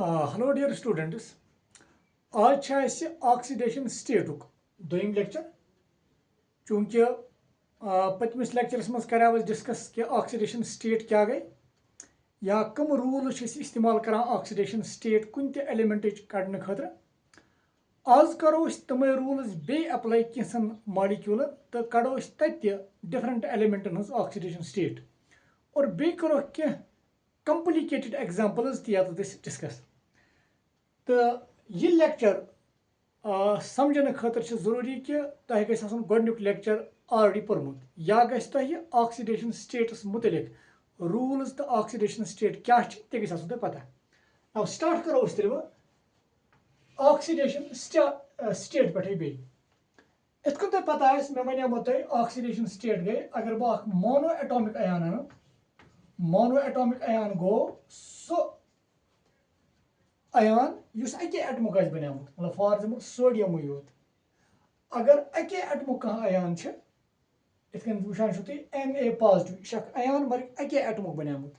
Hello dear students, आज oxidation स्टेटुक दोयम lecture. चूंकि पतमिस lectures मज कराव डिस्कस कि ऑक्सीडेशन स्टेट क्या गई या कम रूल इस्तेमाल कर ऑक्सीडेशन स्टेट कुन एलिमेंट कड़ने खतर। आज करो तम रूल्स बे अप्लाई कैसन मॉलिक्यूल तो कड़ो तत डिफरेंट एलिमेंटन हज ऑक्सीडेशन स्टेट और बे करो कह कम्प्लिकेटेड एग्जाम्पल्स डिस्कस। तो यह लेक्चर समझने खतर जरूरी कि तुह गुक लेक्चर ऑलरेडी पोर्मुत या गह ऑक्सीडेशन स्टेटस मुतलिक रूल्स तो ऑक्सीडेशन स्टेट क्या तुह पता। अब स्टार्ट करो तेल ऑक्सीडेशन स्टेट पे बे इत तुह पता मे वनेमो तुह ऑक्सीडेशन स्टेट गई अगर बह मोनो एटॉमिक अयान अन। मोनो एटॉमिक अयान गो सो अयान युस अके एटमुक बनियामुत, मतलब फॉर एग्जाम्पल सोडियम योत अगर अके एटमुक कह अयान इत वुचान Na पॉजिटिव यह अयान मगर अके एटमुक बनियामुत।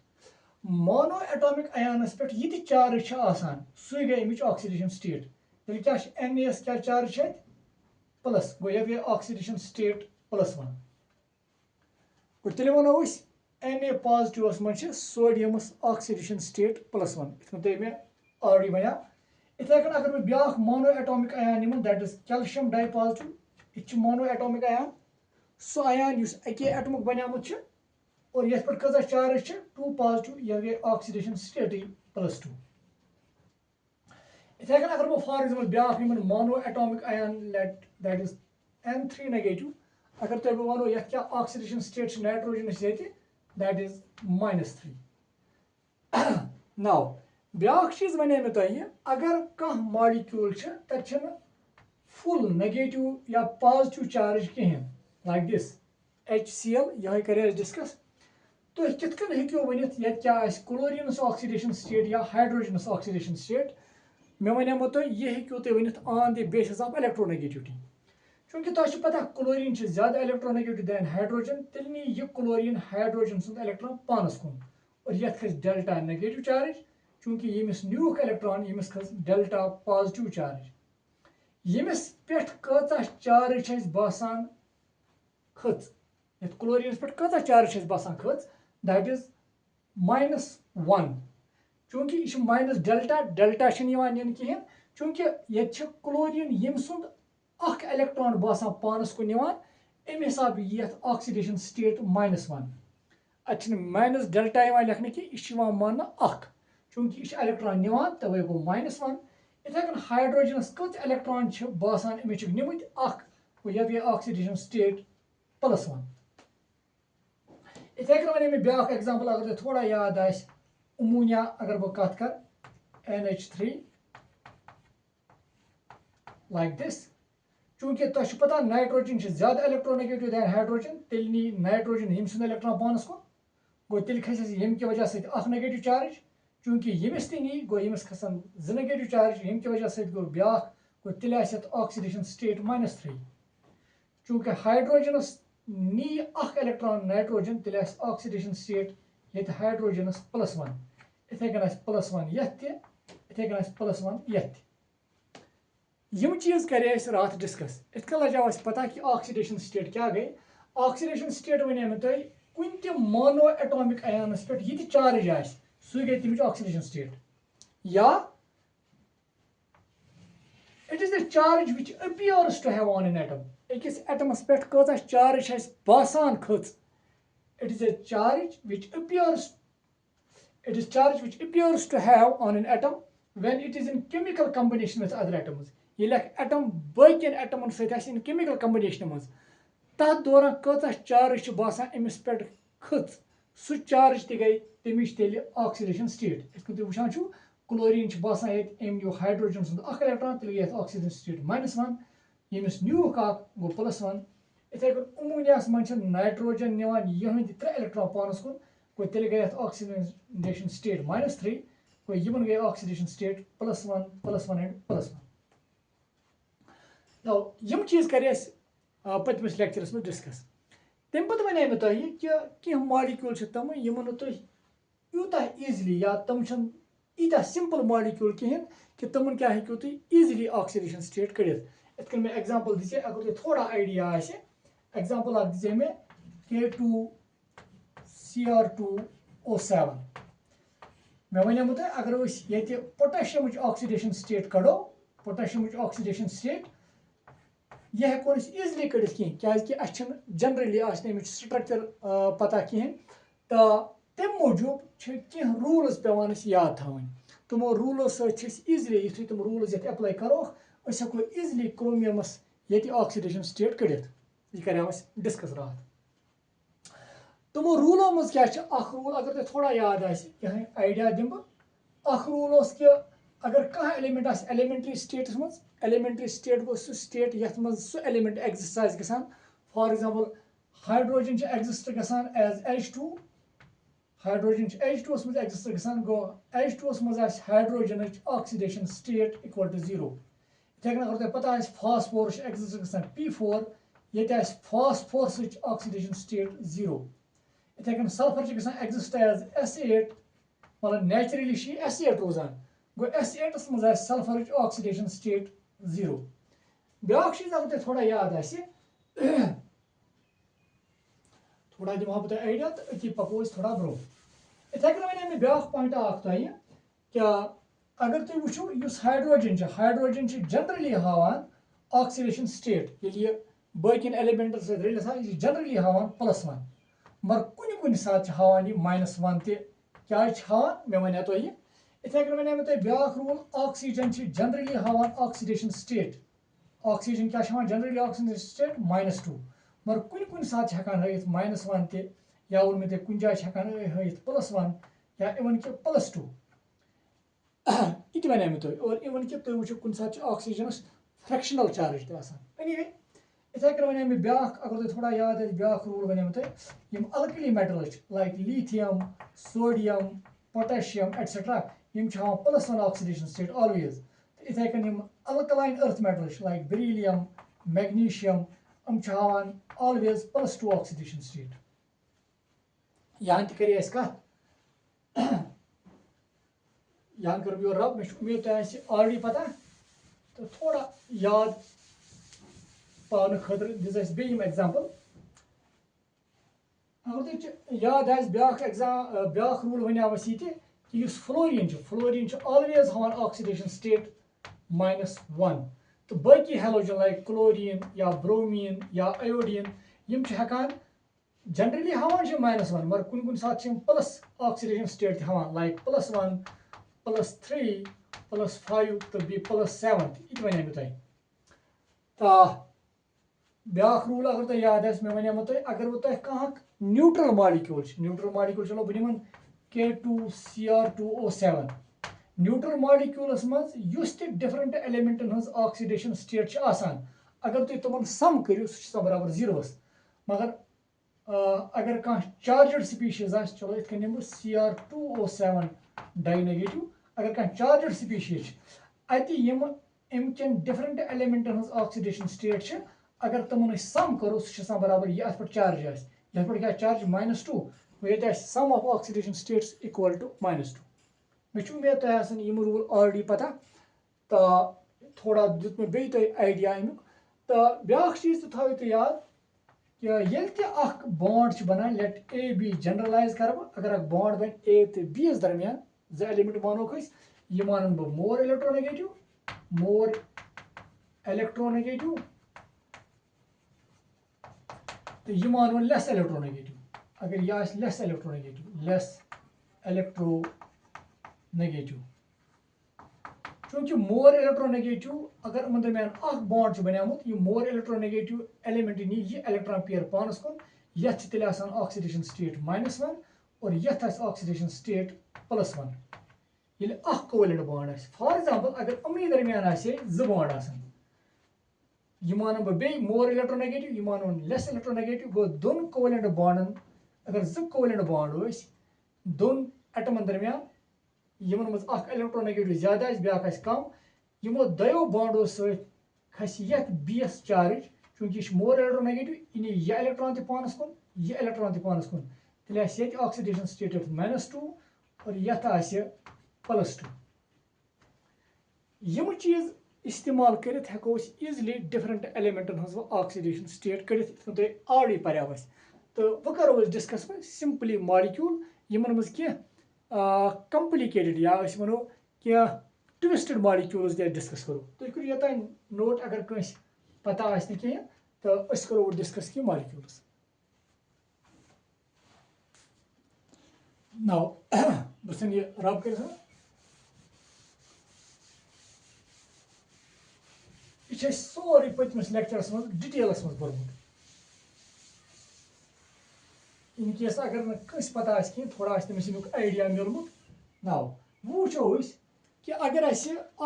मोनो एटॉमिक अयानस पे यह चार्ज आसान सु गई अमिच ऑक्सीडेशन स्टेट। तेल क्या Na क्या चार्ज प्लस गो यह गई ऑक्सीडेशन स्टेट +1 और तेल वनो Na पॉजिटिव मज सोडियमस ऑक्सीडेशन स्टेट +1 इत मे ऑलरेडी बना। इथे कन अगर मैं ब्याख मोनो एटॉमिक अयान निम that is calcium di positive यह मोनो एटॉमिक अयान सो अयान युस अके एटमुक बनियामुत और ये पे कजा चार्ज 2 पॉजिटिव यह गई ऑक्सीडेशन स्टेट +2। इथे कन अगर मैं फॉर एग्जाम्पल ब्याख निम mono atomic ion that is N3 negative अगर तुम बह वनो यह क्या oxidation state nitrogen that is -3। Now ब्याख चीज वे मे तुह अगर कह मॉलिक्यूल तक फुल नेगेटिव या पॉजिटिव चार्ज कहें लाइक दिस HCl यह कर डिस्कस। तो कित हेको वनित ये क्या क्लोरीनस ऑक्सीडेशन स्टेट या हाइड्रोजनस ऑक्सीडेशन स्टेट। मे वनेमो तुह यह हेको तुह वनित on the basis of electronegativity. चूंकि तुह पता क्लोरीन ज्यादा इलेक्ट्रोनेगेटिव दैन हाइड्रोजन तेल नी यह क्लोरीन हाइड्रोजन सुंद इलेक्ट्रॉन पानस कुन और ये खस डेल्टा नेगेटिव चार्ज। चूंकि यमिस न्यूक इलेक्ट्रॉन यमिस खस डेल्टा पॉजिटिव चार्ज। यमिस पे कचा चार्ज बसान खच ये क्लोरीन पे कचा चार्ज बसान खच दैट इज -1। चूंकि यह माइनस डेल्टा डेल्टा इन कहें चूंकि ये क्लोरीन यम सुंद अख इलेक्ट्रॉन बसान पानस कुन अमे हिसाब ये ऑक्सीडेशन स्टेट -1 अत माइनस डेल्टा लिखने कि यह मान अख चूंकि यह इलेक्ट्रॉन निवान तवे गो -1। इथे कन हाइड्रोजनस कत इलेक्ट्रॉन बसान अमिच निमुत अख यह गई ऑक्सीडेशन स्टेट +1। इथे कन वे ब्याख एग्जाम्पल अगर थोड़ा याद अमोनिया अगर बह कत कर NH3 लाइक दिस। चूंकि तुह पता नाइट्रोजन ज्यादा इलेक्ट्रोनेगेटिव दैन हाइड्रोजन तेल नी नाइट्रोजन यम सुंद इलेक्ट्रॉन पानस को गो तेल खस यम की वजह से अख नेगेटिव चार्ज। चूंकि यमिस ती नी गो यमिस खसन 2 नेगेटिव चार्ज यम की वजह से गो ब्याख गो तेल ऑक्सीडेशन स्टेट -3। चूंकि हाइड्रोजनस नी अख इलेक्ट्रॉन नाइट्रोजन तेल ऑक्सीडेशन स्टेट ये हाइड्रोजनस +1 इथे कन +1 इथे कन +1 यम चीज करे रात डिस्कस। इत कन लजाव पता कि ऑक्सीडेशन स्टेट क्या गई। ऑक्सीडेशन स्टेट वे मे तुह कुन मोनो एटॉमिक अयानस पे यह चार्ज आ सु गई तमिच ऑक्सीडेशन स्टेट या it is the charge which appears to have on an atom. अकिस एटमस पे कचा चार्ज बसान खच it is a charge which appears to have on an atom when it is in chemical combination with other atoms। ये atom बकन एटमन इन chemical combination मज तथ दौरान कचा चार्ज बसान अमिस पे खच सु चार्ज ती गई तमिच तेल ऑक्सीडेशन स्टेट। इत वुचान क्लोरीन बसान ये हाइड्रोजन सुंद अख इलेक्ट्रॉन तेल गई ऑक्सीडेशन स्टेट -1 यमिस न्यूक अख गो +1। इथे अमोनिया मज नाइट्रोजन निवान यह 3 इलेक्ट्रॉन पानस कुन गो तेल गई ऑक्सीडेशन स्टेट -3 गो यमन गई ऑक्सीडेशन स्टेट +1 +1 एंड +1। तो यम चीज करे पतमिस लेक्चरस में डिस्कस। तम पे वे मे तुह कि मॉलिक्यूल तम यमन तुह यूत ईजिली या तम ईटा सिंपल मॉलिक्यूल कहें कि तुम क्या हेकू तुम इजीली ऑक्सीडेशन स्टेट कड़ित इत कन मैं एग्जांपल दिसे अगर तुम थोड़ा आइडिया आसे एग्जांपल अख दिसे मैं K2Cr2O7 मैं वनो तुम अगर ये पोटेशियम ऑक्सीडेशन स्टेट कड़ो पोटेशियम ऑक्सीडेशन स्टेट यह हेको इजीली कड़ित कहें क्या जनरली स्ट्रक्चर पता कहें तो तम मूजूब कह रूल्स पेवान याद थवन तमो रूलो सजीली यु तुम रूल्स ये एप्लाई करो हेको इजीली क्रोमियमस ये ऑक्सीडेशन स्टेट कड़ित यह कर डिस्कस रात तमो रूलो मज क्या रूल अगर तुम थोड़ा याद आइडिया दिम रूल कि अगर कह एलिमेंट एलिमेंट्री स्टेटस मज एलिमेंट्री स्टेट गो सह स्टेट यथ मज सह एलिमेंट एग्जिस्ट गसान फॉर एग्जांपल हाइड्रोजन एग्जिस्ट गसान एज H2 हाइड्रोजन H2 मज एग्जिस्ट गसान गो H2 मज hydrogen oxidation state equal to 0 इथे अगर तुम पता फास्फोरस एग्जिस्ट गसान P4 ये फास्फोरस ऑक्सीडेशन स्टेट 0 इथे सल्फर गसान एग्जिस्ट एज S8 मतलब नेचुरली S8 रोजान गो S8 मज सल्फर ऑक्सीडेशन स्टेट 0 ब्या चीज अगर तुम थोड़ा याद थोड़ा दिमा बह आइडिया तो अति पको थोड़ा ब्रो इथे वे मे ब्या पॉइंट क्या अगर तुम वो हाइड्रोजन जनरली हावान ऑक्सीडेशन स्टेट ये बकन एलिमेंटन सत रलित जनरली हावान +1 मगर कुन सात हावान -1 क्या हावान मे वन तुम इथे वे तुम ब्या रूल ऑक्सीजन जनरली हावान ऑक्सीडेशन स्टेट ऑक्सीजन क्या जनरली ऑक्सीजन स्टेट -2 मगर कुन सात हेकान हयित -1 ते या वो मे कुन जाए हेकान हयित +1 या इवन कि +2 ये वन मे तुम और इवन कि तुम वो कुन सात ऑक्सीजनस फ्रैक्शनल चार्ज एनीवे इथे वन मे ब्या अगर तुम थोड़ा याद ब्या रूल वन तुम alkali metals like lithium sodium potassium etcetera +1 oxidation state always इथे alkaline earth metals like beryllium magnesium हावान ऑलवेज +2 ऑक्सीडेशन स्टेट यहाँ तक यहाँ कर रब मे उम्मीद तुम ऑलरेडी पता तो थोड़ा याद पाने खतर दिस बेम एग्जांपल अगर तुम याद ब्या रूल वन ये कि फ्लोरीन ऑलवेज हावान ऑक्सीडेशन स्टेट -1 तो बाकी हेलोजन लाइक क्लोरीन या ब्रोमीन या आयोडीन हेकान जनरली हावान -1 मगर कुन सात प्लस ऑक्सीडेशन स्टेट हावान लाइक +1 +3 +5 तो बी +7 ये वन तुम तो ब्या रूल अगर तुम याद मे वन तुम अगर वो तुम कह न्यूट्रल मॉलिक्यूल चलो बह निमन K2Cr2O7 न्यूट्रल मॉलिक्यूलस मज डिफरेंट एलिमेंटन हज ऑक्सीडेशन स्टेट अगर तुम तुम सम करो सह बराबर 0 मगर अगर कह चार्जड स्पीशीज चलो इत निम Cr2O7 डाई नेगेटिव अगर कह चार्जड स्पीशीज अमकन डिफरेंट एलिमेंटन हज ऑक्सीडेशन स्टेट अगर तुम सम करो सह बराबर ये अत चार्ज क्या चार्ज -2 ये sum of oxidation states equal to -2 मे उम्मीद तुम यम रूल ऑलरेडी पता तो थोड़ा दुत मे बे आइडिया अमुक तो ब्या चीज तो थो तुम याद कि ये बॉन्ड बनान लेट A B जनरलाइज कर अगर बॉन्ड बन A तो B दरमियान जो एलिमेंट मानोक ये मान बह मोर इलेक्ट्रोनेगेटिव तो ये मान लेस इलेक्ट्रोनेगेटिव अगर यह लेस इलेक्ट्रोनेगेटिव चूंकि मोर इलेक्ट्रोनेगेटिव अगर उन दरमियान बॉन्ड बनामुत यह मोर इलेक्ट्रोनेगेटिव एलिमेंट नी यह इलेक्ट्रॉन पेयर पानस कुन यथ तेल ऑक्सीडेशन स्टेट -1 और यथ ऑक्सीडेशन स्टेट +1 ये कोवेलेंट बॉन्ड फॉर एग्जांपल अगर उमनी दरमियान जो बॉन्ड यह मान बे मोर इलेक्ट्रोनेगेटिव यह मान लेस इलेक्ट्रोनेगेटिव गो दोन कोवेलेंट बॉन्डन अगर जो कोवेलेंट बॉन्ड दोन एटमन दरमियान यमन मज इलेक्ट्रोनेगेटिव ज्यादा ब्या कम यमो दो बॉन्डो सस बीएस चार्ज चूंकि मोर इलेक्ट्रोनेगेटिव इन यह इलेक्ट्रॉन पानस कुन यह इलेक्ट्रॉन पानस कुन तेल ऑक्सीडेशन स्टेट -2 और यथ +2 यम चीज इस्तेमाल करित हेको इजली डिफरेंट एलिमेंटन हज ऑक्सीडेशन स्टेट करित तुम ऑलरेडी पर्याव तो वह करो डिस्कस सिंपली मॉलिक्यूल यमन मज क्या कॉम्प्लिकेटेड या वनो क्या ट्विस्टेड मॉलिक्यूल्स डिस्कस करो तुम करो योतान नोट अगर कंस पता आसि कहीं तो अस करो डिस्कस की मॉलिक्यूल्स नाउ बस ये रब कर यह सोरे पतमस लेक्चरस मज डिटेलस मज पढ़मुत इन केस अगर नस पता कहीं थोड़ा तमिस आइडिया मिलमुत नाउ वो कि अगर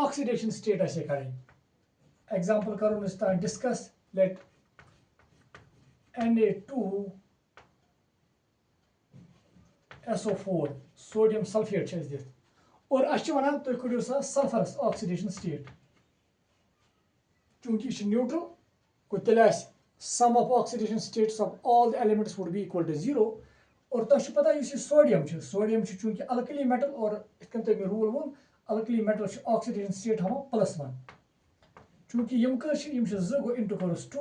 ऑक्सीडेशन स्टेट करें एग्जांपल करो discuss let Na2SO4 sodium sulphate दिख और वन तुम कड़ो सा सल्फरस ऑक्सीडेशन स्टेट चूंकि यह न्यूट्रल गो तेल sum of oxidation states of all the elements would be equal to 0 और तुम पता सोडियम चूंकि अल्कली मेटल और तुम रूल वो अल्कली मेटल ऑक्सीडेशन स्टेट हम +1 चूंकि यम जो गो इंटू करोस 2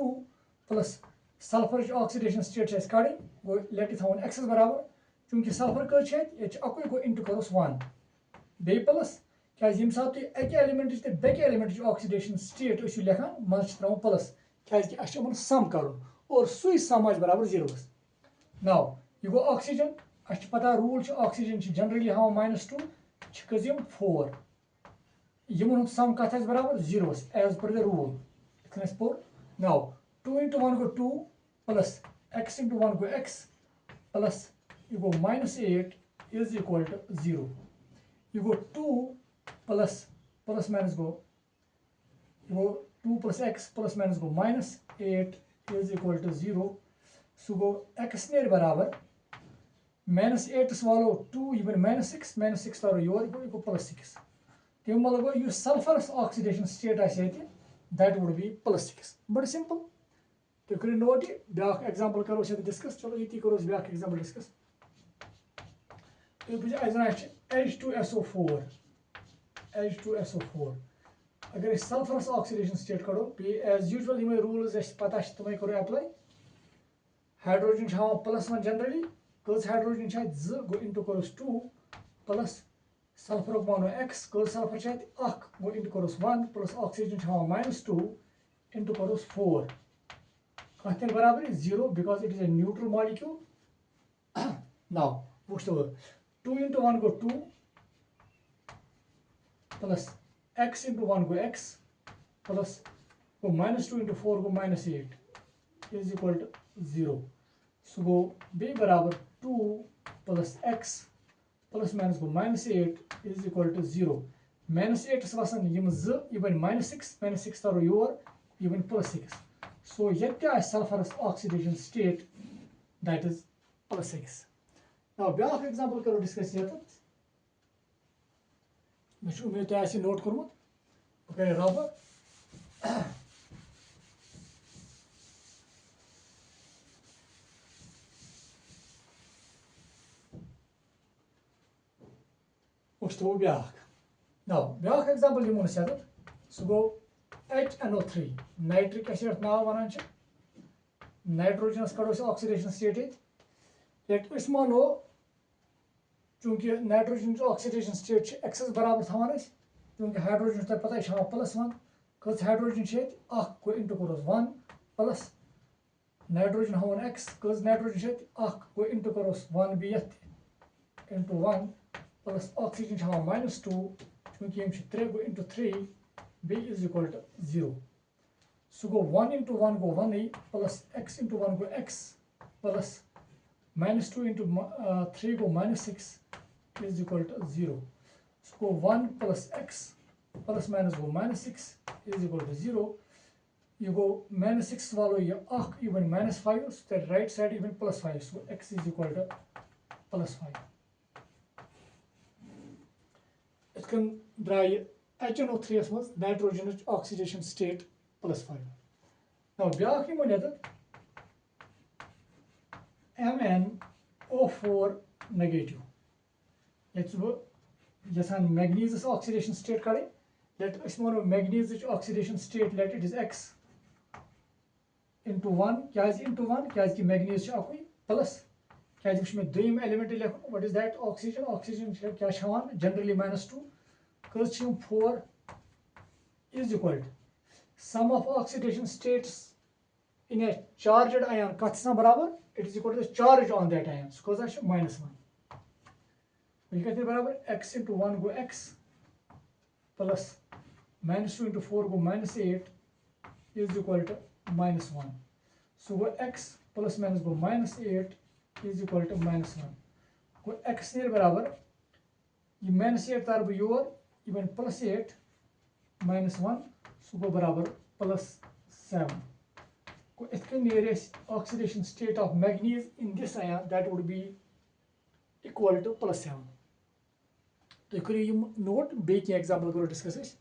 प्लस सल्फर ऑक्सीडेशन स्टेट कड़ी गो लेट थवन एक्स बराबर चूंकि सल्फर ये अकुई गो इंटू करोस 1 बे प्लस क्या यम सात तुम अके एलिमेंट तो बेके एलिमेंट ऑक्सीडेशन स्टेट लिखान मज त्रा प्लस क्या सम कर और सुई सम बराबर 0 नाउ यह गो ऑक्सीजन पता रूल ऑक्सीजन जनरली हां -2 कम 4 यमन सम कत बराबर 0 एज पर द रूल इतन पोर नाउ 2 into 1 गो 2 प्लस x into 1 गो x प्लस यह गो -8 इज इक्वल टू 0 यह गो 2 प्लस माइनस गो 2 प्लस x प्लस माइनस गो -8 इज इक्वल टू 0 सो गो x नेर बराबर -8 वालो 2 यह -6 तारो योर गो +6 तम मतलब गो यह sulphurous oxidation state that would B +6 बड़ सिंपल तुम करो नोट यह ब्या एग्जांपल करो डिस्कस चलो ये करो ब्या एग्जांपल डिस्कस H2SO4 अगर सल्फरस ऑक्सीडेशन स्टेट करो एज यूजुअल यम रूल्स पता तुम करो अप्लाई हाइड्रोजन हाँ +1 जनरली कज हाइड्रोजन 2 गो इंटू करोस 2 प्लस सल्फर मानो x कज सल्फर गो इंटू करोस 1 प्लस ऑक्सीजन हाँ -2 इंटू करोस 4 कत बराबर 0 because it is a neutral molecule now वो 2 into 1 गो 2 प्लस x into 1 गो x प्लस गो -2 into 4 गो -8 इज इक्वल टू 0 सो गो बे बराबर 2 प्लस x प्लस माइनस गो -8 इज इक्वल टू 0 -8 वसन यम यह बन -6 तारो योर यह बन +6 सो ये sulphurous oxidation state that is +6 now ब्या एग्जांपल करो डिस्कस ये उम्मीद तुम नोट कर्मुत बह रब वो ब्या नाउ ब्या एग्जांपल दिमो सह गो HNO3 नाइट्रिक एसिड नाव वन नाइट्रोजनस कड़ो ऑक्सीडेशन स्टेट ये मानो चूंकि नाइट्रोजन ऑक्सीडेशन स्टेट एक्स बराबर थवान चूंकि हाइड्रोजन तुम पता यह +1 कज हाइड्रोजन गो इंटू करोस 1 प्लस नाइट्रोजन हावन x कज नाइट्रोजन गो इंटू करोस 1 बी इंटू 1 प्लस ऑक्सीजन हावन -2 चूंकि यम 3 गो इंटू 3 बी इज इक्वल टू 0 सो गो 1 into 1 गो 1 प्लस x into 1 गो x प्लस -2 into 3 go -6 is equal to 0 so go 1 plus x plus minus go -6 is equal to 0 you go -6 वालो ये even -5 so that right side even +5 so x is equal to +5 it can dry HNO3 मज nitrogen oxidation state +5 now ब्याख यमो नेत MnO4 negative ये यसान manganese oxidation state कड़े let us वनो manganese oxidation state late it is x into 1 क्या into 1 क्या कि manganese अकुई plus क्या में दोम एलिमेंट लिखुन व्हाट इज दैट ऑक्सीजन क्या जनरली -2 कस 4 is equal to sum of oxidation states in a charged ion कत बराबर it is equal to the charge on that ion so कस -1 यह बराबर x into 1 गो x plus -2 into 4 गो -8 is equal to -1 so go x plus minus go -8 is equal to -1 गो x नेर बराबर ये -8 तार बह योर यह बन +8 -1 सो गो बराबर +7 गो इत नेर oxidation state of manganese in this ion that would be equal to +7 तो करो यम नोट बे क्या एग्जांपल करो डिस्कस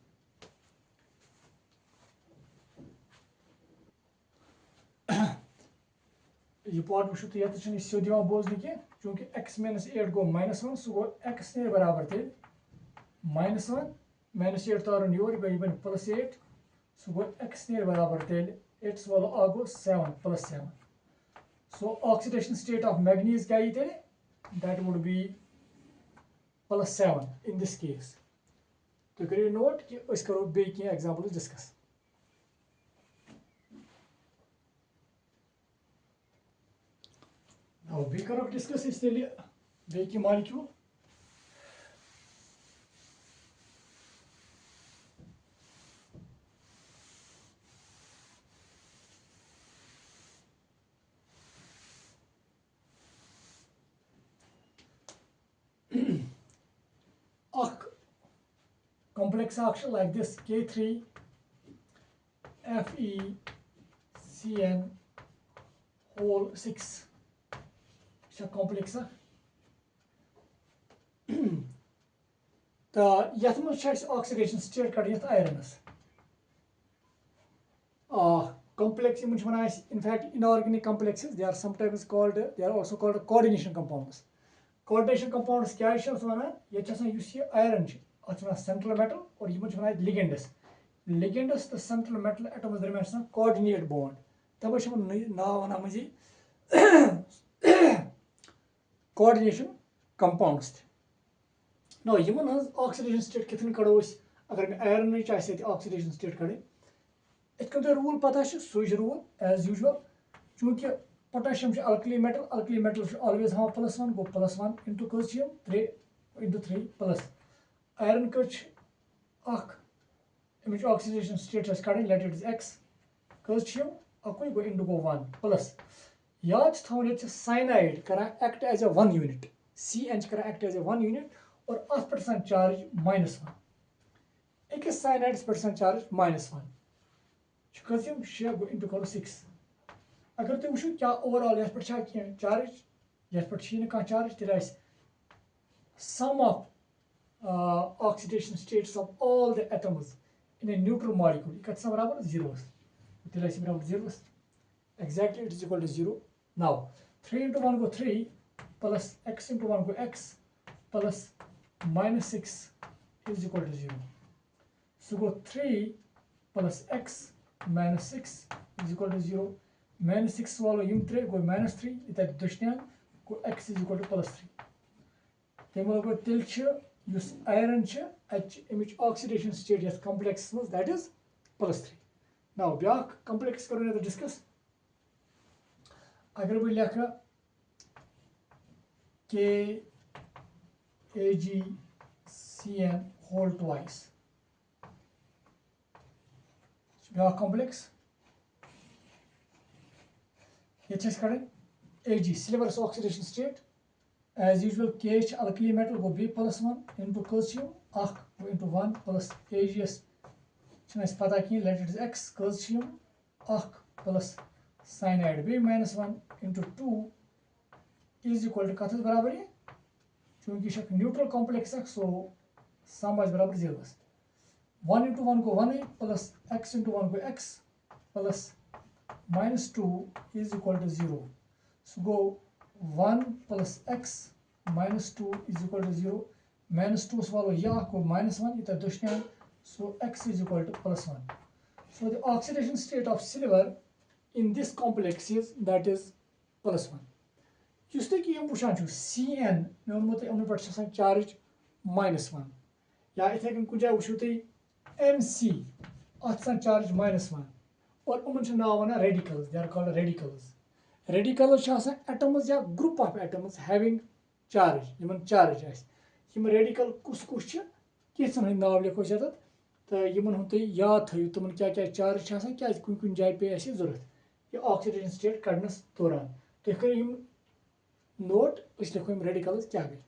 यह पार्ट वो तो ये सिद्ध बोजन कह चूंकि x - 8 गो -1 सो गो x नेर बराबर तेल -1 -8 तारन योर यह बन +8 सो गो x नेर बराबर तेल 8 वालो आ गो 7 +7 सो ऑक्सीडेशन स्टेट ऑफ मैग्नीज क्या तेल that would B +7 in this case तो करो नोट कि करो बे क्या एग्जांपल डिस्कस बे करो डिस्कस बे की molecule complex action like this K3 FeCN whole 6 complex तो यथ मज ऑक्सीडेशन स्टेट कड़ आयरनस complex in fact inorganic complexes they are sometimes called they are also called coordination compounds coordination compounds क्या वन ये iron central metal और ये ligands ligands तो सेंट्रल मेटल एटम्स दरमियान कोऑर्डिनेट बॉन्ड तब नाव वन मजी कोऑर्डिनेशन कंपाउंड्स नो यमन ऑक्सीडेशन स्टेट कितन कड़ो अगर मैं आयरन ऑक्सीडेशन स्टेट कड़े इत रूल पता सूज रूल एज यूजुअल चूंकि पोटेशियम अल्कली मेटल ऑलवेज हाँ +1 गो +1 इंटू कस 3 इंटू 3 प्लस आयरन कच ऑक्सीडेशन स्टेट कड़ लेट इट इज x कस अकुई गो इंटू गो 1 प्लस याद थवन ये साइनाइड कर act as a 1 unit CN कर एक्ट एज ए 1 यूनिट और अत पे चार्ज -1 अकिस साइनाइड्स पे चार्ज -1 कम 6 गो इंटू करो 6 अगर तुम वो क्या ओवरऑल ये पे चार्ज ये पे चार्ज तेल sum of oxidation states of all the atoms in a neutral molecule कत बराबर 0 तेल बराबर 0 exactly it is equal to 0 now 3 into 1 go 3 plus x into 1 go x plus -6 is equal to 0 so go 3 plus x minus 6 is equal to 0 -6 वालो यम 3 go -3 इत दशनियान go x is equal to +3 तमें गो तेल iron अमिच oxidation state ये complex मज that is +3 now ब्या complex करो ये discuss अगर बह लिख KAgCN whole twice ब्या कम्प्लेक्स ये कड़न Ag silver oxidation state as usual K alkali metal go B +1 into calcium go into 1 plus AgS पता कहीं let it is X calcium plus cyanide B -1 into 2 is equal to कत बराबर ये चूंकि यह neutral complex so सम बराबर 0 1 into 1 go 1 plus x into 1 go x plus -2 is equal to 0 so go 1 plus x minus 2 is equal to 0 -2 वालो यह को -1 इतना दुश्मन, so x is equal to +1. So the oxidation state of silver in this complex is that is +1. Just like you push Cn, you charge -1. या इथे कन कुछ वुचो तुम MC अत charge -1 और उमन नाव one radicals, they are called radicals. Radicals atoms या group of atoms having charge, यमन charge यम radical कुस कुस कैसन हंद नाव लिखो तो यमन हम तुम याद थो तुम क्या क्या चार्ज क्या कुन कुन जाए पे ऐसे जरूरत ये ऑक्सीडेशन स्टेट कड़नस दौरान तुम करो नोट इस लिखो रेडिकल्स क्या गई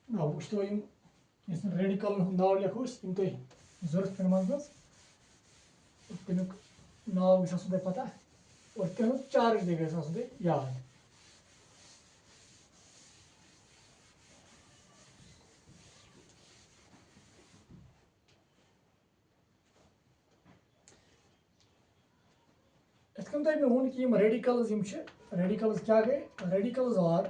ना वो रेडिकल नाव लिखो तुम जरूरत पे मज तमिक नाव गो पता और तह चार्ज भी गो याद इतकन तुम मे वोन कि रेडिकल्स क्या गए radicals are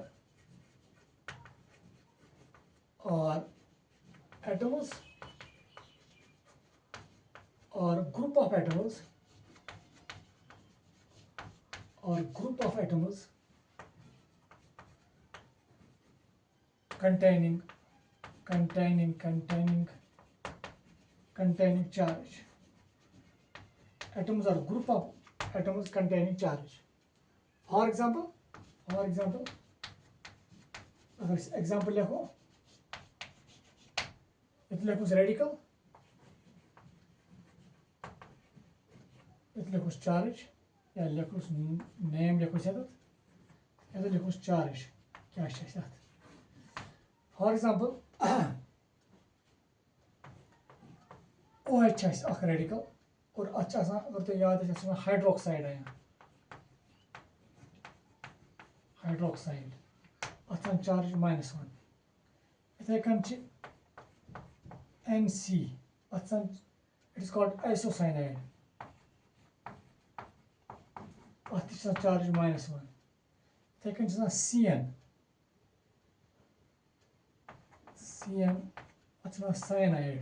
atoms or group of atoms containing charge. Atoms are group of atoms containing charge. For example example लिखो it लिखो radical it लिखो charge या लिखो name लिखो ये लिखो charge क्या है for example OH है radical और अच्छा सा अगर तो याद है हाइड्रोक्साइड है हाइड्रोक्साइड अच्छा चार्ज -1 इथे कन NC अच्छा it is called isocyanide अच्छा चार्ज -1 इथे कन CN अच्छा cyanide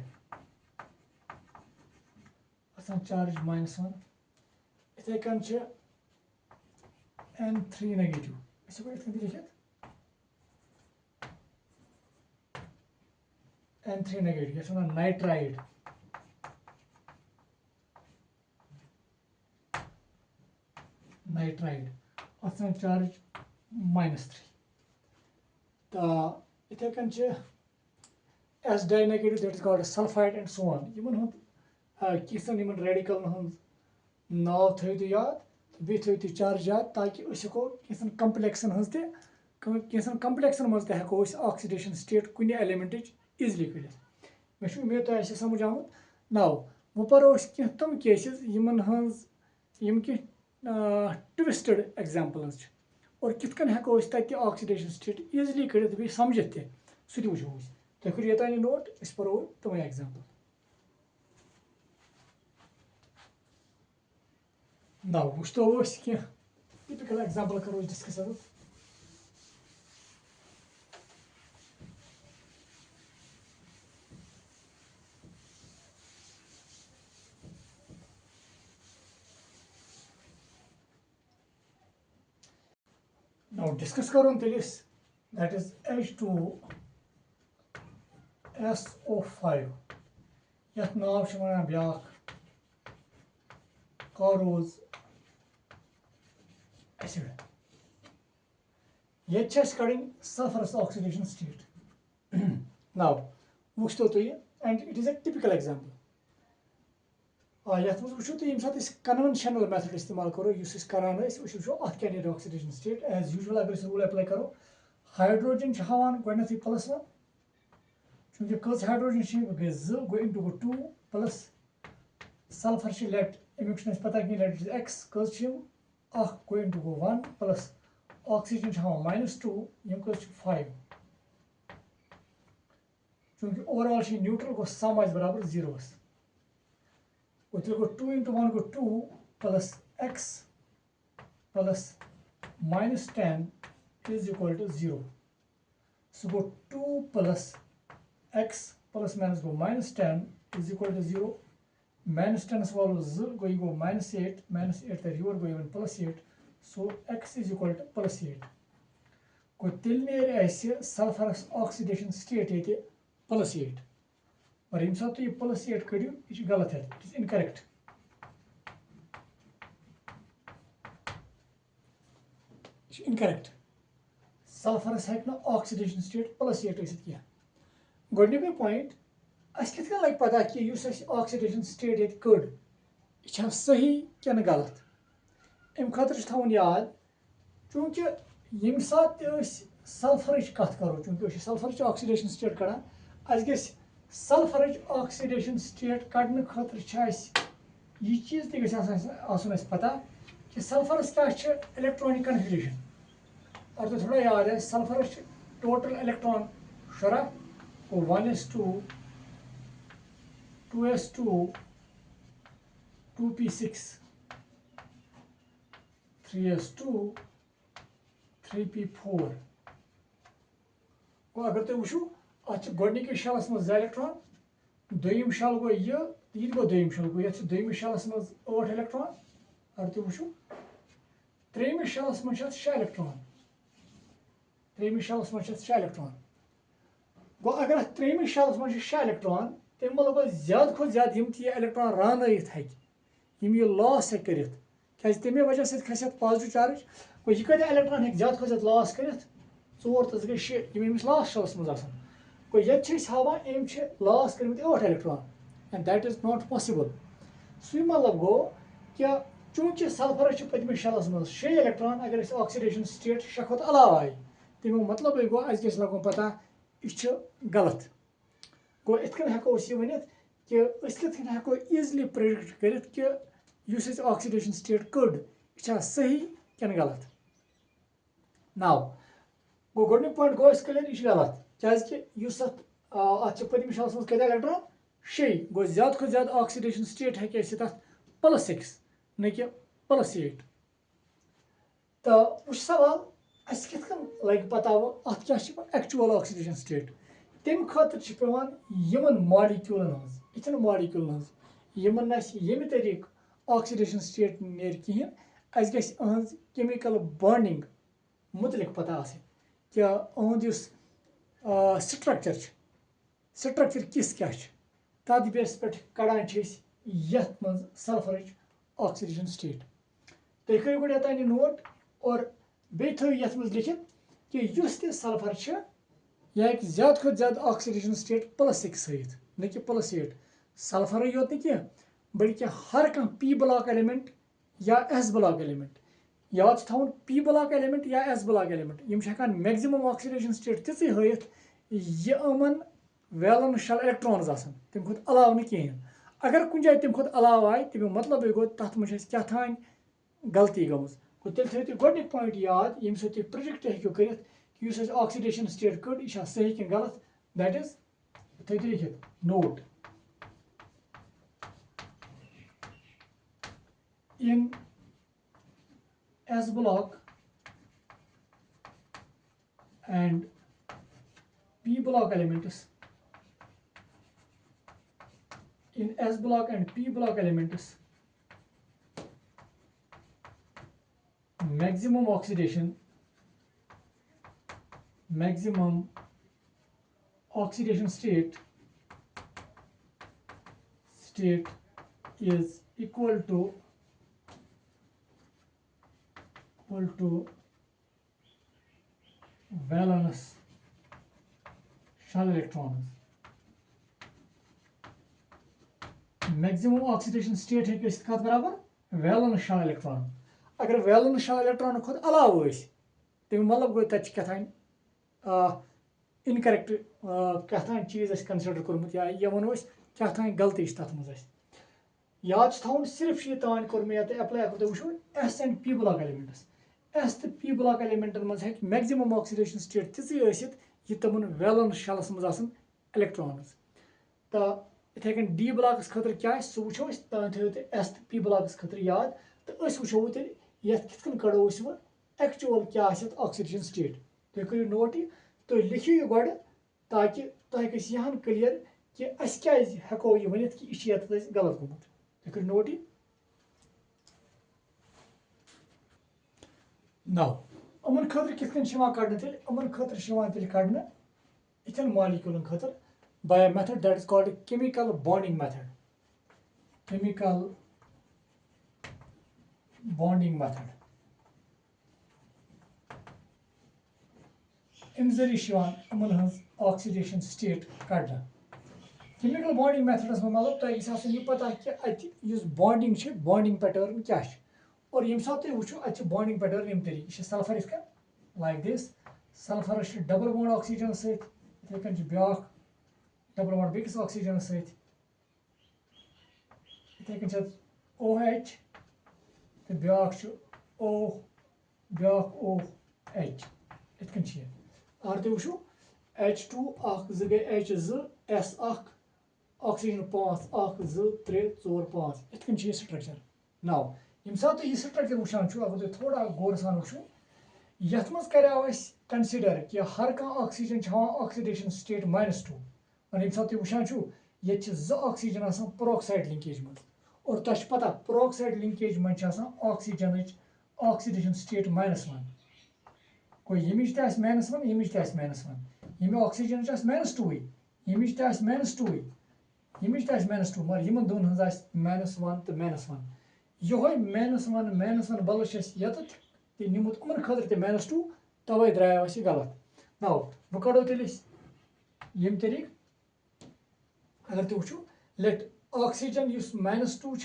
अच्छा चार्ज -1 इथे कन N3 नेगेटिव इसे को इतने लिखित N3 नेगेटिव ये नाइट्राइड अच्छा चार्ज -3 तो इथे कन S di negative that is called sulfide and so on Yemen हम किसन यमन रेडिकल हम नाव थो तो याद बे थो तो चार्ज याद ताकि उसको किसन कम्प्लेक्सन हज ते किसन कम्प्लेक्सन मज ते हको ऑक्सीडेशन स्टेट कुन एलिमेंट इजली कर मे उम्मीद तो ऐसे समझ आमुत नाउ वो परो कह तम केसेस यमन हज यम कि ट्विस्टेड एग्जांपल्स और कितकन हको तक ऑक्सीडेशन स्टेट इजली कर बे समझित ते सु वो तुम करो ये नोट अस परो तमें एग्जांपल ना वो कह टिपिकल एग्जांपल करो डिस्कस now discuss करो तेलिस that is H2SO5 यथ नाव वन ब्याख कारोज एसिड ये कड़न सल्फरस ऑक्सीडेशन स्टेट नाव वो तुम and it is a typical example ये वो तुम सात कन्वेंशनल मेथड इस्तेमाल करो करान वो अत क्या ऑक्सीडेशन स्टेट एज यूजुअल अगर रूल अप्लाई करो हाइड्रोजन हावान गई +1 चूंकि कज हाइड्रोजन गई 2 गो इंटू गो 2 प्लस सल्फर लेट अमुक पता कह लेट x कज गो इंटू गो 1 प्लस ऑक्सीजन हावान -2 यम कज 5 चूंकि ओवरऑल न्यूट्रल गो सम बराबर 0 तो गो 2 इंटू 1 गो 2 plus x plus -10 is equal to 0. So go 2 plus x plus minus go minus 10 is equal to 0. Minus 10 swallow 0 go minus 8, minus 8 the river go even plus 8. So x is equal to plus 8. Go till near sulfurous oxidation state it plus 8. But in such a plus 8 could you it is incorrect. It's incorrect. Sulfurous has no oxidation state plus 8 is it. Good point. अस कित कन लग पता कि use oxidation state ये कड़ यह सही क्या गलत अम खतर थवन याद चूंकि यम सात सल्फर कत करो चूंकि सल्फर ऑक्सीडेशन स्टेट कड़ान अस ग सल्फर ऑक्सीडेशन स्टेट कड़ने खतर यह चीज तुन पता कि सल्फरस क्या इलेक्ट्रॉनिक कन्फिग्रेशन और तो थोड़ा याद है सल्फर टोटल इलेक्ट्रॉन शुरा 1s2 2s2 2p6 3s2 3p4 गो अगर तुम वो अत गोडनिक शलस मज इलेक्ट्रॉन दोयम शल गो यह गो दोयम शल गो ये दोयम शलस मज 8 इलेक्ट्रॉन अगर तुम वो त्रेम शलस मज 6 इलेक्ट्रॉन त्रेम शलस मज 6 इलेक्ट्रॉन गो अगर त्रेम शलस मज 6 इलेक्ट्रॉन तम मतलब गो ज्यादा खुद ज्यादा इलेक्ट्रॉन रान यह लॉस हे कर क्या तमे वजह से खस पॉजिटिव चार्ज गो यह कत इलेक्ट्रॉन हे ज्यादा खुद ज्यादा लॉस कर 4 तो गई 6 यमिस लास्ट शलस मज गो ये हावान अम लॉस कर 8 electron and that is not possible सु मतलब गो क्या चूंकि सल्फर पतम शलस मज 6 इलेक्ट्रॉन अगर ऑक्सीडेशन स्टेट 6 खुद अलाव आए तमो मतलब गो अस गो लगन पता यह गलत गो इत हेको वन कि हेको ईजली प्रेडिक्ट कर कि ऑक्सीडेशन स्टेट कड़ यह सही क्या गलत now go गोडनिक point go clear यह गलत क्या पतम शलस मज कत इलेक्ट्रॉन 6 गो ज्यादा खुद ज्यादा ऑक्सीडेशन स्टेट हे प्लस 6 न कि प्लस 8 तो वो सवाल अस कित लग पता अत क्या एक्चुअल ऑक्सीडेशन स्टेट तम खतर पेवान यमन मॉलिक्यूलन इतन मॉलिक्यूलन यमन यमि तरीक ऑक्सीडेशन स्टेट नेर कहें अस गस अहज केमिकल बॉन्डिंग मुतलिक पता आसे क्या अहद स्ट्रक्चर किस क्या तथ बेस पे कड़ान यथ मज सल्फर ऑक्सीडेशन स्टेट तुम करो गोड ये नोट और बे थो यथ मज लिखित कि युस ते सल्फर यह ज्यादा खुद ज्यादा ऑक्सीडेशन स्टेट प्लस 6 सहित न कि प्लस 8 सल्फर योत न बल्कि हर कह पी ब्लॉक एलिमेंट या एस ब्लॉक एलिमेंट याद थवन पी ब्लॉक एलिमेंट या एस ब्लॉक एलिमेंट यम हेकान मैक्सिमम ऑक्सीडेशन स्टेट तिथि हयत यह यमन वैलेंस शेल इलेक्ट्रॉन्स आसन तम खुद अलाव न कहें अगर कुछ जाए तम खुद अलाव आए तमें मतलब गो तथ मज क्या थान गलती गमज गो तेल थो गोडनिक पॉइंट याद यम सो प्रिडिक्ट हेको कर कि ऑक्सीडेशन स्टेट कड़ यह सही कि गलत दैट इज थो लिखित note in S block and P block elements in S block and P block elements maximum oxidation state is equal to valence shell electrons. Maximum oxidation state है किस कत बराबर valence shell electron. अगर valence shell electron खुद अलाव तम मतलब गो तत क्या इनकरेक्ट क्या चीज कंसिडर कोर्मुत या ये वनो क्या गलती तथ मज याद थवन सिर्फ यह तान कोर मे एप्लाई अगर तुम वो S and P block elements S तो पी ब्लॉक एलिमेंटन मज मैक्सिमम ऑक्सीडेशन स्टेट तिथि यह तमन वैलेंस शेलस मज इलेक्ट्रॉन्स तो इथे कन डी ब्लॉकस खतर क्या सह वो तान थो एस तो पी ब्लॉकस खतर याद तो वो तेल ये कित कड़ो वो एक्चुअल क्या ऑक्सीडेशन स्टेट तुम करो नोट यह तुम लिखियो यह गो ताकि तुम गहन क्लियर कि अस क्या हेको यह वनित कि यह गलत गोमुत तुम करो नोट यह नाउ अमन खतर कित कड़न तेल अमन खतर तेल कड़न इथन मॉलिक्यूलन खतर by a method that is called chemical bonding method. Chemical bonding method. अम जरिए अमन ऑक्सीडेशन स्टेट कड़ना chemical bonding method मतलब तुम यह पता कि अत बॉन्डिंग बॉन्डिंग पैटर्न क्या और यम सात तुम वो अत बॉन्डिंग पैटर्न यम तरीके सल्फर इथ like this sulphur double bond oxygen सत्य ब्या डबल बॉन्ड बेकिस ऑक्सीजन सत्य OH तो ब्या O ब्या OH इतकन अगर तुम वो H2 गई H2 S ऑक्सीजन 5 1 2 3 4 5 इतकन स्ट्रक्चर नाउ यम सात तुम यह स्ट्रक्चर वुचान अगर तुम थोड़ा गौर सान वो यथ मज करो कंसिडर कि हर कह ऑक्सीजन ऑक्सीडेशन स्टेट -2 और यम सात तुम वुचान ये 2 ऑक्सीजन पेरोक्साइड लिंकेज मज और तुम पता पेरोक्साइड लिंकेज मज ऑक्सीजन ऑक्सीडेशन स्टेट -1 कोई यमिच -1 यमिच -1 यम ऑक्सीजन -2 यमिच -2 यमिच -2 मगर यमन दोन -1 तो -1 योह -1 बल यत निमुत उमन खतर -2 तवे द्राव गलत नाउ वो कड़ो तेल यम तरीक अगर तुम वो लेट ऑक्सीजन -2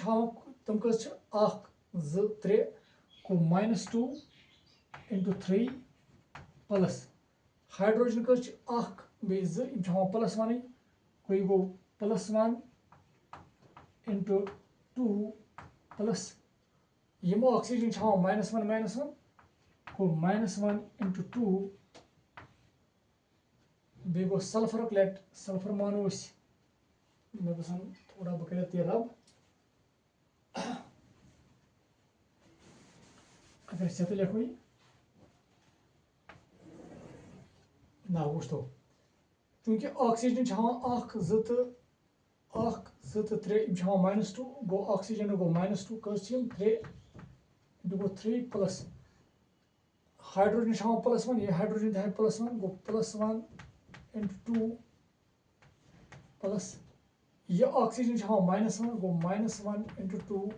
तम कस 1 2 3 गो -2 × 3 प्लस हाइड्रोजन कस 1 बे 2 +1 गई गो +1 × 2 प्लस यम ऑक्सीजन -1 गो -1 × 2 बे गो सल्फर लेट सल्फर मानो मे बसान थोड़ा बह कर रब अगर से तो लिखो ना वो चूंकि ऑक्सीजन 1 2 तो 3 -2 गो ऑक्सीजन गो -2 कस 3 गो 3 प्लस हाइड्रोजन +1 ये हाइड्रोजन +1 गो +1 × 2 प्लस यह ऑक्सीजन -1 गो -1 × 2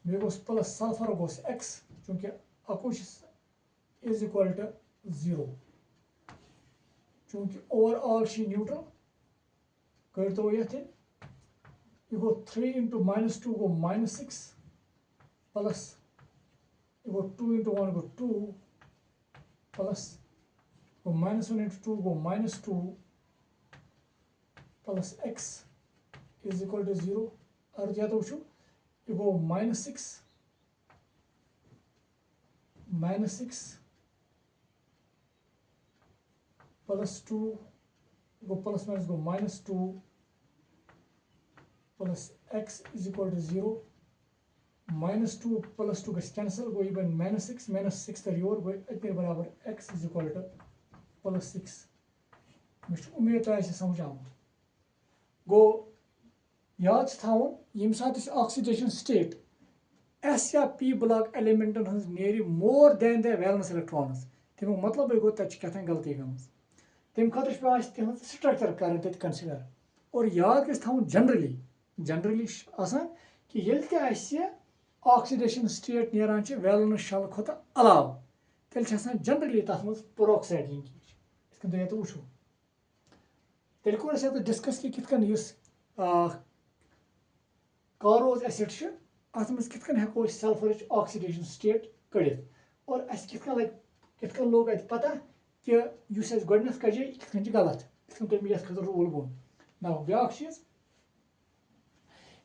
बे गोस प्लस सल्फर गोस X चूंकि अकुश इज इक्वल टू 0 चूंकि ओवरऑल न्यूट्रल कर तो ये गो 3 × -2 गो -6 प्लस ये गो 2 × 1 गो 2 प्लस गो -1 × 2 गो -2 plus X is equal to 0 और या तो वो ये गो -6 प्लस 2 गो प्लस माइनस गो -2 plus X is equal to 0 -2 plus 2 गस कैंसल गो बन -6 तर योर गो अतर बराबर X इज इक्वल टू +6 मे उम्मीद तुम समझ आमुत गो याद थवन यम सात ऑक्सीडेशन स्टेट S या P ब्लॉक एलिमेंटन नेर more than the valence electrons तमुक मतलब गो तथान गलती गमज तम खतर पे स्ट्रक्चर कर कंसिडर और याद गि जनरली कि ये ऑक्सीडेशन स्टेट नान वैलेंस शेल खुद अलाव तेल जनरली तथ मज पेरोक्साइड लिंकेज ये तो वो तेल कोर डिस्कस कि कित कारोज एसिड अत मज कित हेको सल्फर ऑक्सीडेशन स्टेट कड़ित और अस कित लोग अत पता कि गोडनथ कजे कित गलत तुम ये खतर रूल वो ना ब्या चीज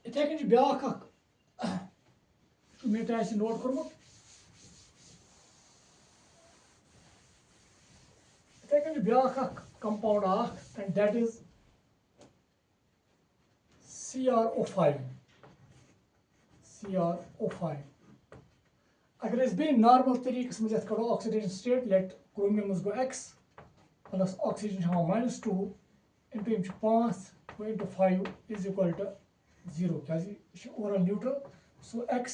इथे कन ब्या मे नोट कोर्मुत इथे कन ब्या compound and that is CrO5 अगर बे नॉर्मल तरीके मज कड़ो ऑक्सीडेशन स्टेट लेट क्रोमियम गो x plus oxygen -2 into 5 into 5 is equal to 0 क्या ओवरऑल न्यूट्रल सो x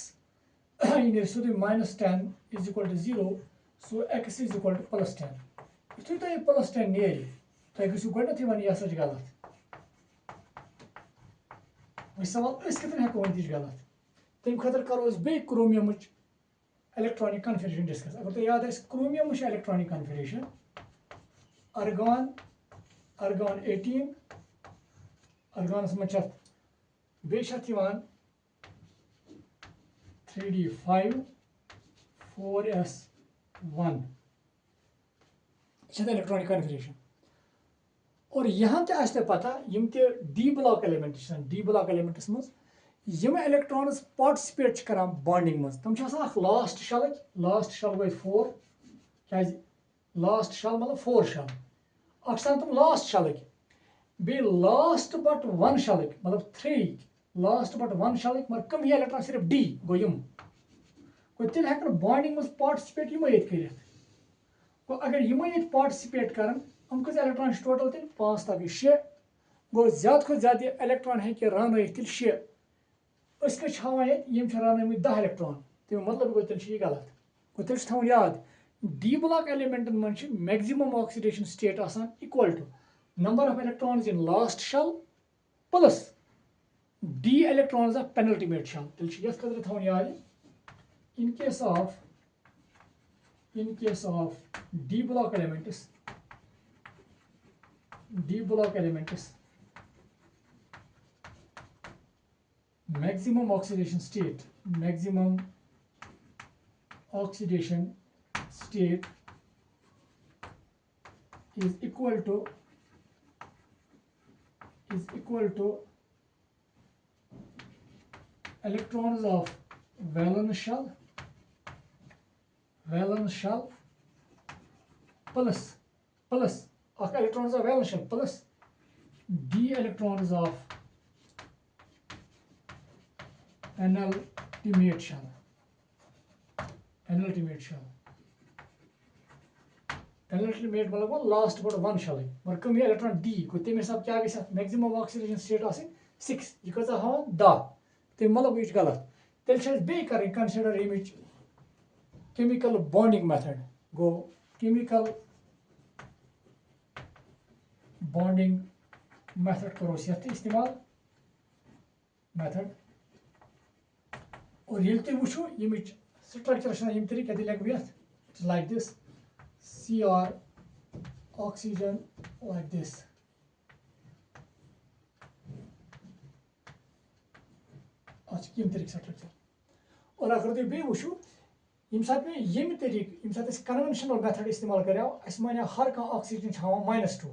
यह सोद -10 is equal to 0 so x is equal to +10 यु तुम +10 नेर तुम गो गोडनथ वन यह गलत वह सवाल कितन हेको वन यह गलत तम खतर करो बे क्रोमियम इलेक्ट्रॉनिक कन्फिगरेशन डिस्कस अगर तुम याद chromium electronic configuration argon argon 18 argonस मज बेत 3d5 4s1 इलेक्ट्रॉनिक कन्फिगरेशन और यहाँ ते पता यम ते D block element D block elements मज यम इलेक्ट्रॉन्स पार्टिसिपेट करान बॉन्डिंग मज तम लास्ट शल गई 4 क्या लास्ट शल मतलब 4 शल तुम लास्ट शलक बे लास्ट बट 1 शलक मतलब 3 लास्ट बट 1 शलक मगर कम इलेक्ट्रॉन सिर्फ डी गो यम गो तेल हेकन बॉन्डिंग मज पार्टिसिपेट यम कर गो अगर यम पार्टिसिपेट कर हम कस इलेक्ट्रॉन टोटल तेल 5 तक 6 गो ज्यादा खुद ज्यादा इलेक्ट्रॉन हे रान तेल 6 हावान यम रान 10 इलेक्ट्रॉन तमें मतलब गो तेल यह गलत गो तेल थवन याद डी ब्लॉक एलिमेंटन मज मैक्सिमम ऑक्सीडेशन स्टेट आसान equal to number of electrons in last shell plus D electrons of penultimate shell तेल यथ खतर थवन याद in case of D block elements maximum oxidation state is equal to electrons of valence shell plus electrons of valence shell plus d electrons of penultimate shell penultimate मतलब last but 1 शल मगर कम electron D गो तमें हिसाब क्या गई maximum oxidation state 6 यह कत हां 10 तमें मतलब यह गलत तेल बे कर कंसिडर यमिच केमिकल बॉन्डिंग मेथड गो केमिकल बॉन्डिंग मेथड करो यथ इस्तेमाल मेथड और ये वो यमिच स्ट्रक्चर यम तरीके कत लिख यथ like this Cr oxygen like this यम तरीके स्ट्रक्चर और अगर तुम बे वो यम सात यम तरीके यम सात कन्वेंशनल मेथड इस्तेमाल करो अस मान हर कह ऑक्सीजन हावान -2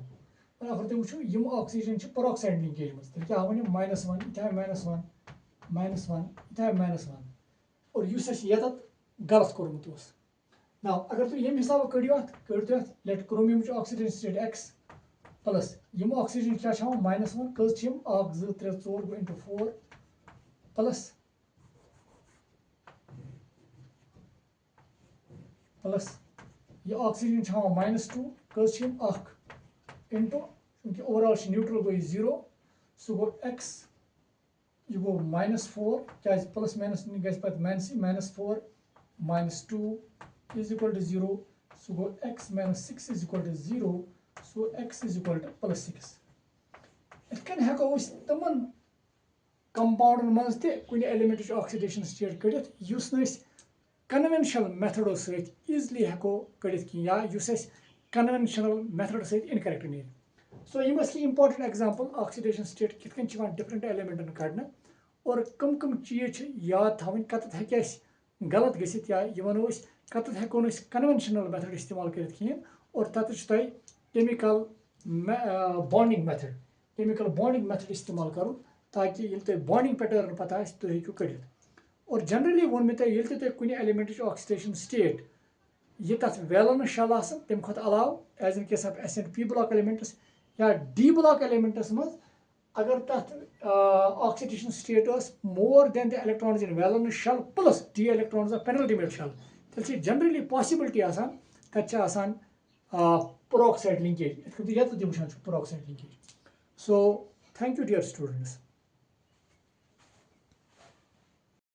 और अगर तुम वो यम ऑक्सीजन पेरोक्साइड लिंकेज मज तेल क्या हावान -1 यह -1 और यह गलत कोर्मुत Now, अगर तुम यम हिसाब कड़ो let chromium oxidation state x plus यम ऑक्सीजन क्या -1 कज 1 2 3 4 गो इंटू 4 प्लस यह ऑक्सीजन -2 कज 1 इंटू चूंकि ओवरऑल न्यूट्रल गो 0 सो गो x यह गो -4 क्या plus minus -4 -2 is equal to 0 so go x minus 6 is equal to 0 so x is equal to plus 6 it can heko तमन कंपाउंडन मज ते कुछ एलिमेंट ऑक्सीडेशन स्टेट कड़ित युस न कन्वेंशनल मेथडो सहित इजली हको कड़ित कि या युस कन्वेंशनल मेथड सहित इनकरेक्ट नीर सो यम इंपॉर्टेंट एग्जांपल ऑक्सीडेशन स्टेट कितकन डिफरेंट एलिमेंटन कड़न और कम चीज याद थवन कत हेके गलत गसित या वनो कत हेको कन्वेंशनल मेथड इस्तेमाल कर और तथ केमिकल बॉन्डिंग मेथड इस्तेमाल कर ताकि ये तुम बॉन्डिंग पैटर्न पता तुम हेकू कड़ित और जनरली वो मे तुम कुछ एलिमेंट ऑक्सीडेशन स्टेट ये तथ वैलेंस शेल तम खुद अलाव as in case of SN P block elements या D ब्लॉक एलिमेंट्स मज अगर तथ oxidation state more than the electrons in valence shell plus D electrons of penalty shell तेल जनरली पॉसिबिलिटी आसान तथ आसान peroxide linkage ये तो वुचान peroxide linkage. So thank you dear students.